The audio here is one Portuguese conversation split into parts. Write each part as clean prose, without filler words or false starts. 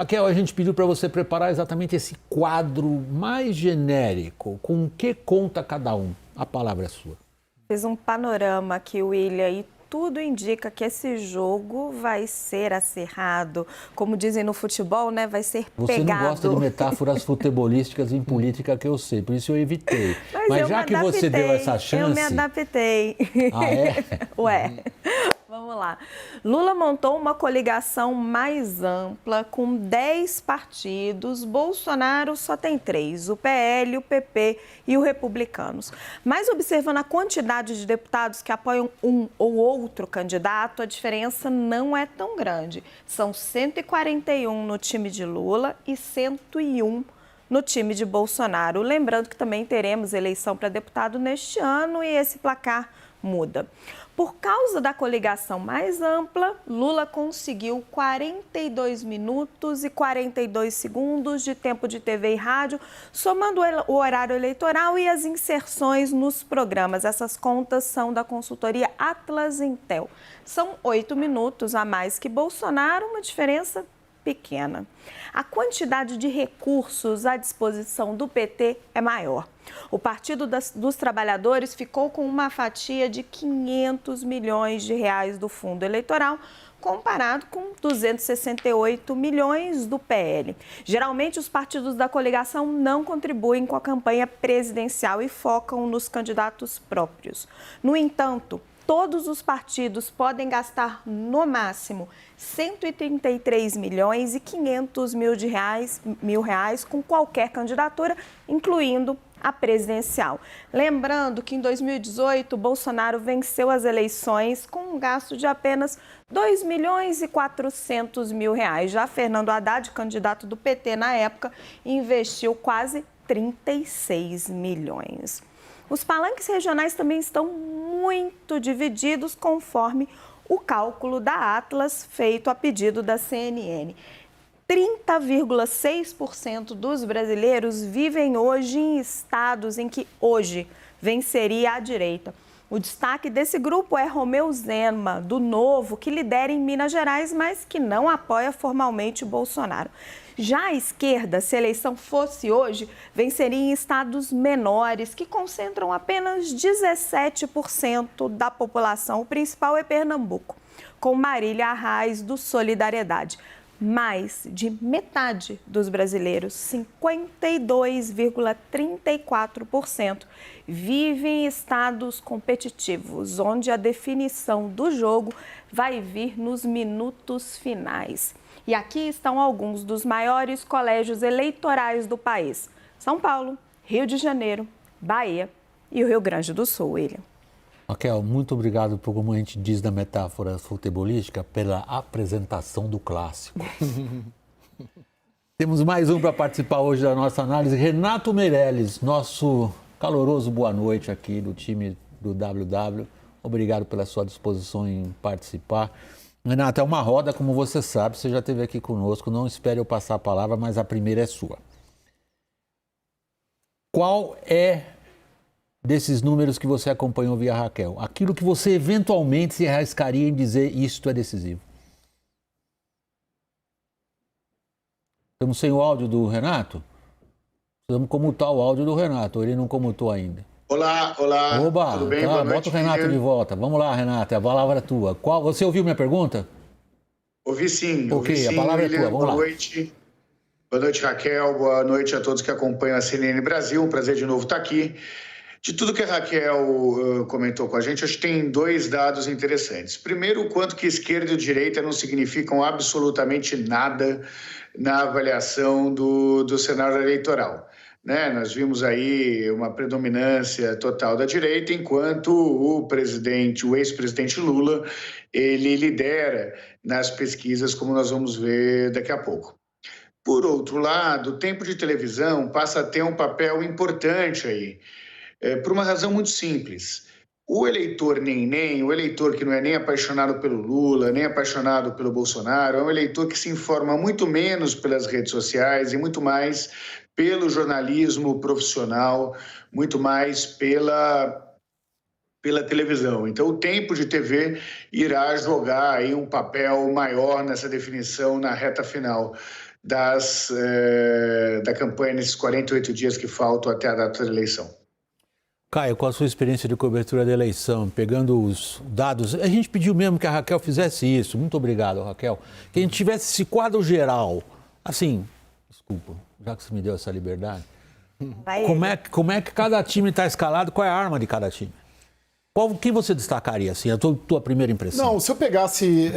Raquel, a gente pediu para você preparar exatamente esse quadro mais genérico. Com o que conta cada um? A palavra é sua. Fiz um panorama aqui, William, e tudo indica que esse jogo vai ser acirrado. Como dizem no futebol, né? Vai ser pegado. Você não gosta de metáforas futebolísticas em política, que eu sei, por isso eu evitei. Mas já que você deu essa chance... Eu me adaptei. Ah, é? Ué. Vamos lá. Lula montou uma coligação mais ampla com 10 partidos. Bolsonaro só tem 3, o PL, o PP e o Republicanos. Mas observando a quantidade de deputados que apoiam um ou outro candidato, a diferença não é tão grande. São 141 no time de Lula e 101 no time de Bolsonaro. Lembrando que também teremos eleição para deputado neste ano e esse placar muda. Por causa da coligação mais ampla, Lula conseguiu 42 minutos e 42 segundos de tempo de TV e rádio, somando o horário eleitoral e as inserções nos programas. Essas contas são da consultoria Atlas Intel. São 8 minutos a mais que Bolsonaro, uma diferença pequena. A quantidade de recursos à disposição do PT é maior. O Partido dos Trabalhadores ficou com uma fatia de 500 milhões de reais do fundo eleitoral, comparado com 268 milhões do PL. Geralmente, os partidos da coligação não contribuem com a campanha presidencial e focam nos candidatos próprios. No entanto, todos os partidos podem gastar, no máximo, 133 milhões e 500 mil reais com qualquer candidatura, incluindo a presidencial. Lembrando que em 2018, Bolsonaro venceu as eleições com um gasto de apenas 2 milhões e 400 mil reais. Já Fernando Haddad, candidato do PT na época, investiu quase 36 milhões. Os palanques regionais também estão muito divididos conforme o cálculo da Atlas feito a pedido da CNN. 30,6% dos brasileiros vivem hoje em estados em que hoje venceria a direita. O destaque desse grupo é Romeu Zema, do Novo, que lidera em Minas Gerais, mas que não apoia formalmente o Bolsonaro. Já a esquerda, se a eleição fosse hoje, venceria em estados menores, que concentram apenas 17% da população. O principal é Pernambuco, com Marília Arraes, do Solidariedade. Mais de metade dos brasileiros, 52,34%, vivem em estados competitivos, onde a definição do jogo vai vir nos minutos finais. E aqui estão alguns dos maiores colégios eleitorais do país: São Paulo, Rio de Janeiro, Bahia e o Rio Grande do Sul, William. Raquel, muito obrigado por, como a gente diz na metáfora futebolística, pela apresentação do clássico. Temos mais um para participar hoje da nossa análise, Renato Meirelles, nosso caloroso boa noite aqui do time do WW. Obrigado pela sua disposição em participar. Renato, é uma roda, como você sabe, você já esteve aqui conosco, não espere eu passar a palavra, mas a primeira é sua. Qual é desses números que você acompanhou via Raquel, aquilo que você eventualmente se arriscaria em dizer isto é decisivo? Estamos sem o áudio do Renato? Precisamos comutar o áudio do Renato, ele não comutou ainda. Olá, Oba, tudo bem? Tá, Boa noite, bota o Renato William. de volta. Vamos lá, Renato, a palavra é tua. Você ouviu minha pergunta? Ouvi sim, Ok, a palavra William. é tua, vamos lá. Boa noite. Boa noite, Raquel. Boa noite a todos que acompanham a CNN Brasil. Um prazer de novo estar aqui. De tudo que a Raquel comentou com a gente, acho que tem 2 dados interessantes. Primeiro, o quanto que esquerda e direita não significam absolutamente nada na avaliação do cenário eleitoral. Né? Nós vimos aí uma predominância total da direita, enquanto o ex-presidente Lula, ele lidera nas pesquisas, como nós vamos ver daqui a pouco. Por outro lado, o tempo de televisão passa a ter um papel importante aí, por uma razão muito simples. O eleitor nem, o eleitor que não é nem apaixonado pelo Lula, nem apaixonado pelo Bolsonaro, é um eleitor que se informa muito menos pelas redes sociais e muito mais pelo jornalismo profissional, muito mais pela televisão. Então, o tempo de TV irá jogar aí um papel maior nessa definição na reta final da campanha nesses 48 dias que faltam até a data da eleição. Caio, qual a sua experiência de cobertura da eleição? Pegando os dados, a gente pediu mesmo que a Raquel fizesse isso. Muito obrigado, Raquel. Que a gente tivesse esse quadro geral. Assim, desculpa, já que você me deu essa liberdade. Como é que cada time está escalado? Qual é a arma de cada time? O que você destacaria, assim, a tua primeira impressão? Não, se eu pegasse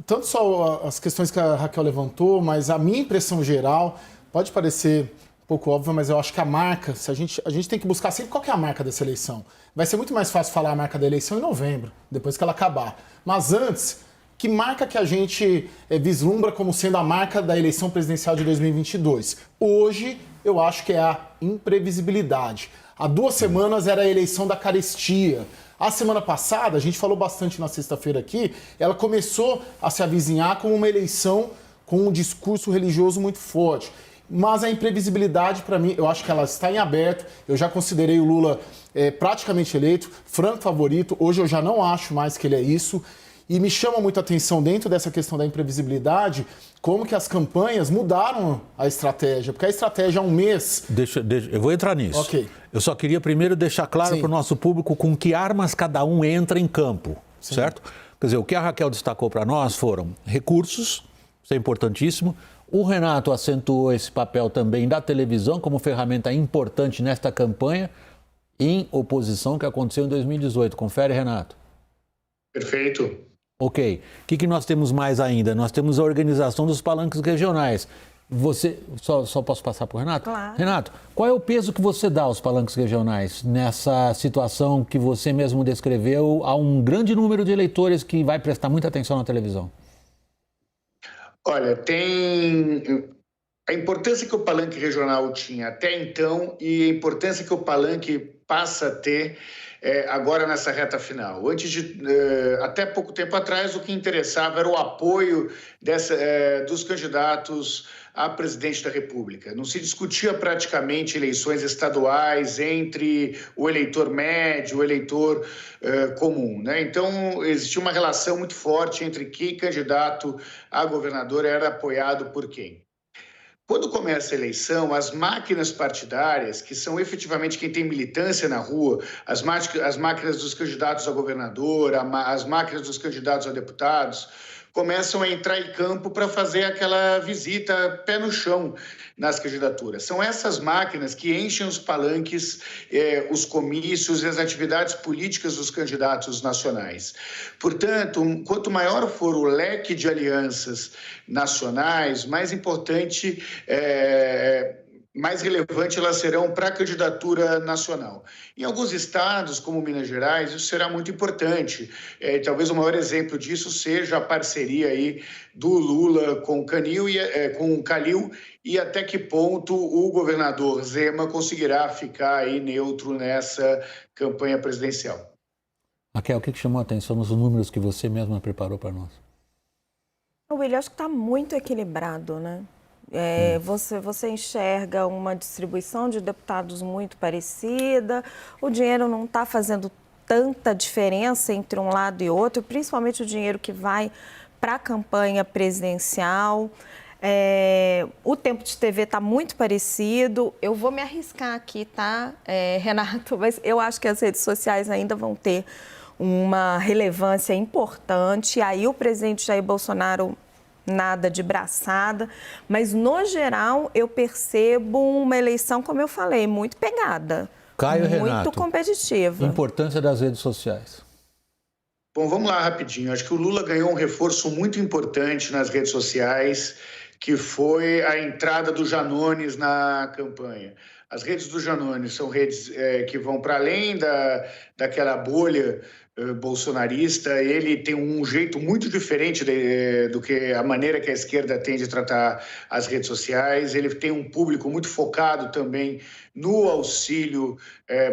tanto só as questões que a Raquel levantou, mas a minha impressão geral, pode parecer um pouco óbvio, mas eu acho que a marca, a gente tem que buscar sempre qual que é a marca dessa eleição. Vai ser muito mais fácil falar a marca da eleição em novembro, depois que ela acabar. Mas antes, que marca que a gente vislumbra como sendo a marca da eleição presidencial de 2022? Hoje, eu acho que é a imprevisibilidade. Há 2 semanas era a eleição da carestia. A semana passada, a gente falou bastante na sexta-feira aqui, ela começou a se avizinhar como uma eleição com um discurso religioso muito forte. Mas a imprevisibilidade, para mim, eu acho que ela está em aberto. Eu já considerei o Lula praticamente eleito, franco favorito. Hoje eu já não acho mais que ele é isso. E me chama muita atenção dentro dessa questão da imprevisibilidade, como que as campanhas mudaram a estratégia. Porque a estratégia há um mês... Eu vou entrar nisso. Ok. Eu só queria primeiro deixar claro para o nosso público com que armas cada um entra em campo, certo? Quer dizer, o que a Raquel destacou para nós foram recursos, isso é importantíssimo. O Renato acentuou esse papel também da televisão como ferramenta importante nesta campanha em oposição que aconteceu em 2018. Confere, Renato. Perfeito. Ok. O que nós temos mais ainda? Nós temos a organização dos palanques regionais. Você, só posso passar para o Renato? Claro. Renato, qual é o peso que você dá aos palanques regionais nessa situação que você mesmo descreveu a um grande número de eleitores que vai prestar muita atenção na televisão? Olha, tem a importância que o palanque regional tinha até então e a importância que o palanque passa a ter agora nessa reta final. Até pouco tempo atrás, o que interessava era o apoio dos candidatos a presidente da República. Não se discutia praticamente eleições estaduais entre o eleitor médio, o eleitor comum, né? Então, existia uma relação muito forte entre que candidato a governador era apoiado por quem. Quando começa a eleição, as máquinas partidárias, que são efetivamente quem tem militância na rua, as máquinas dos candidatos a governador, as máquinas dos candidatos a deputados, começam a entrar em campo para fazer aquela visita pé no chão nas candidaturas. São essas máquinas que enchem os palanques, os comícios e as atividades políticas dos candidatos nacionais. Portanto, quanto maior for o leque de alianças nacionais, mais importante mais relevante elas serão para a candidatura nacional. Em alguns estados, como Minas Gerais, isso será muito importante. Talvez o maior exemplo disso seja a parceria aí do Lula com o Calil e até que ponto o governador Zema conseguirá ficar aí neutro nessa campanha presidencial. Raquel, o que chamou a atenção nos números que você mesma preparou para nós? William, acho que está muito equilibrado, né? Você enxerga uma distribuição de deputados muito parecida, o dinheiro não está fazendo tanta diferença entre um lado e outro, principalmente o dinheiro que vai para a campanha presidencial. O tempo de TV está muito parecido. Eu vou me arriscar aqui, tá, Renato? Mas eu acho que as redes sociais ainda vão ter uma relevância importante. Aí o presidente Jair Bolsonaro... nada de braçada, mas no geral eu percebo uma eleição, como eu falei, muito pegada, Caio, muito Renato, competitiva. Importância das redes sociais. Bom, vamos lá rapidinho. Acho que o Lula ganhou um reforço muito importante nas redes sociais, que foi a entrada do Janones na campanha. As redes do Janones são redes que vão para além daquela bolha bolsonarista. Ele tem um jeito muito diferente do que a maneira que a esquerda tem de tratar as redes sociais. Ele tem um público muito focado também no Auxílio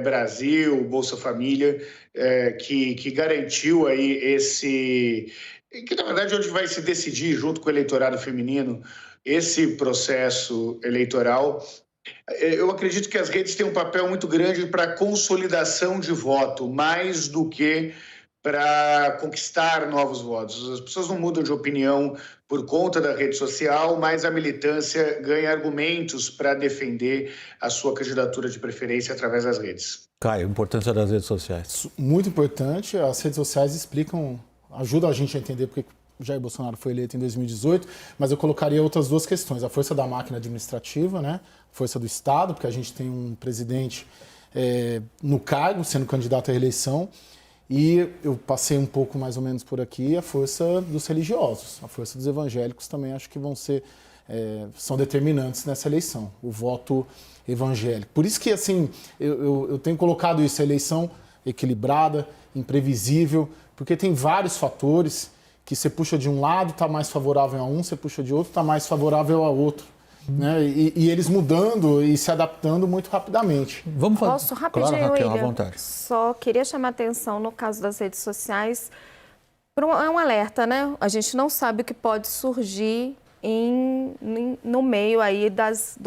Brasil, Bolsa Família, que garantiu aí que na verdade hoje vai se decidir junto com o eleitorado feminino esse processo eleitoral. Eu acredito que as redes têm um papel muito grande para a consolidação de voto, mais do que para conquistar novos votos. As pessoas não mudam de opinião por conta da rede social, mas a militância ganha argumentos para defender a sua candidatura de preferência através das redes. Caio, a importância das redes sociais. Muito importante, as redes sociais explicam, ajudam a gente a entender porque o Jair Bolsonaro foi eleito em 2018, mas eu colocaria outras duas questões. A força da máquina administrativa, né? A força do Estado, porque a gente tem um presidente no cargo, sendo candidato à reeleição, e eu passei um pouco mais ou menos por aqui, a força dos religiosos, a força dos evangélicos também acho que são determinantes nessa eleição, o voto evangélico. Por isso que, assim, eu tenho colocado isso, a eleição equilibrada, imprevisível, porque tem vários fatores que você puxa de um lado, está mais favorável a um, você puxa de outro, está mais favorável a outro. Né? E eles mudando e se adaptando muito rapidamente. Vamos fazer. Posso rapidinho, Claro, Raquel, William? à vontade. Só queria chamar a atenção no caso das redes sociais. É um alerta, né? A gente não sabe o que pode surgir no meio aí das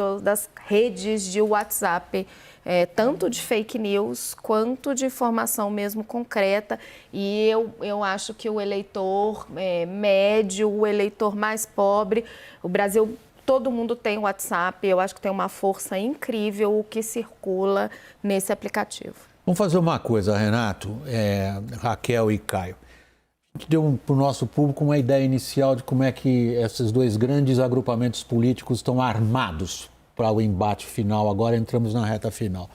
redes de WhatsApp, tanto de fake news quanto de informação mesmo concreta. E eu acho que o eleitor médio, o eleitor mais pobre, o Brasil, todo mundo tem WhatsApp, eu acho que tem uma força incrível o que circula nesse aplicativo. Vamos fazer uma coisa, Renato, Raquel e Caio. A gente deu para o nosso público uma ideia inicial de como é que esses dois grandes agrupamentos políticos estão armados para o embate final. Agora entramos na reta final.